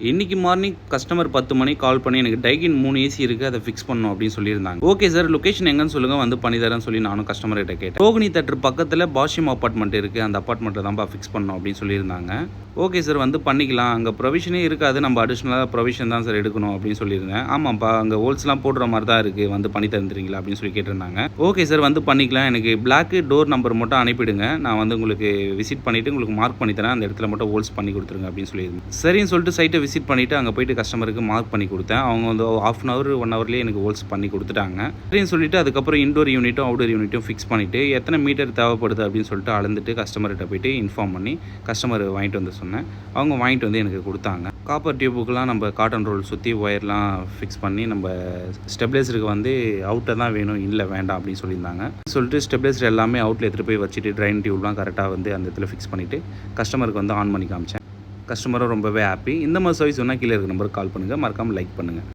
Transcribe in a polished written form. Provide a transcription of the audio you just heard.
இன்னைக்கு morning customer 10 மணிக்கு கால் பண்ணி எனக்கு டைகின் 3 ஏசி இருக்குது, அதை ஃபிக்ஸ் பண்ணணும் அப்படின்னு சொல்லியிருந்தாங்க. ஓகே சார், லொக்கேஷன் எங்கன்னு சொல்லுங்கள், வந்து பண்ணி தரேன்னு சொல்லி நானும் கஸ்டமர்கிட்ட கேட்டேன். ரோகிணி தேட்டர் பக்கத்தில் பாஷ்யம் அப்பார்ட்மெண்ட் இருக்குது, அந்த அப்பார்ட்மெண்ட்டில் தான்ப்பா ஃபிக்ஸ் பண்ணணும் அப்படின்னு சொல்லியிருந்தாங்க. ஓகே சார், வந்து பண்ணிக்கலாம், அங்கே ப்ரொவிஷனே இருக்காது, நம்ம அடிஷ்னலாக ப்ரொவிஷன் தான் சார் எடுக்கணும் அப்படின்னு சொல்லியிருந்தேன். ஆமாம்ப்பா, அங்கே ஹோல்ஸ்லாம் போடுற மாதிரி தான் இருக்குது, வந்து பண்ணி தந்துறீங்களா அப்படின்னு சொல்லி கேட்டிருந்தாங்க. ஓகே சார், வந்து பண்ணிக்கலாம், எனக்கு பிளாக் டோர் நம்பர் மட்டும் அனுப்பிடுங்க, நான் வந்து உங்களுக்கு விசிட் பண்ணிவிட்டு உங்களுக்கு மார்க் பண்ணி தரேன், அந்த இடத்துல மட்டும் ஹோல்ஸ் பண்ணி கொடுத்துருங்க அப்படின்னு சொல்லியிருந்தேன். சரின்னு சொல்லிட்டு சைட்டை விசிட் பண்ணிவிட்டு அங்கே போய்ட்டு கஸ்டமருக்கு மார்க் பண்ணி கொடுத்தேன். அவங்க வந்து ½ அன் ஹவர் 1 ஹவர்லேயே எனக்கு ஹோல்ஸ் பண்ணி கொடுத்துட்டாங்க. சரின்னு சொல்லிட்டு அதுக்கப்புறம் இன்டோர் யூனிட்டும் அவுட்டோர் யூனிட்டும் ஃபிக்ஸ் பண்ணிவிட்டு எத்தனை மீட்டர் தேவைப்படுது அப்படின்னு சொல்லிட்டு அளந்துட்டு கஸ்டமர்கிட்ட போய்ட்டு இன்ஃபார்ம் பண்ணி கஸ்டமர் வாங்கிட்டு வந்து சொன்னேன். அவங்க வாங்கிட்டு வந்து எனக்கு கொடுத்தாங்க. காப்பர் டியூபுக்கெலாம் நம்ம காட்டன் ரோல் சுற்றி ஒயர்லாம் ஃபிக்ஸ் பண்ணி நம்ம ஸ்டெபிலைசருக்கு வந்து அவுட்டர் தான் வேணும், இல்லை வேண்டாம் அப்படின்னு சொல்லியிருந்தாங்க. சொல்லிட்டு ஸ்டெபிலைசர் எல்லாமே அவுட்டில் எடுத்துகிட்டு போய் வச்சுட்டு ட்ரைன் டியூப்லாம் கரெக்டாக வந்து அந்த இடத்துல ஃபிக்ஸ் பண்ணிவிட்டு கஸ்டமருக்கு வந்து ஆன் பண்ணி காமிச்சேன். கஸ்டமரும் ரொம்பவே ஹாப்பி. இந்த மாதிரி சர்வீஸ் வேணால் கீழே இருக்க நம்பருக்கு கால் பண்ணுங்கள், மறக்காமல் லைக் பண்ணுங்கள்.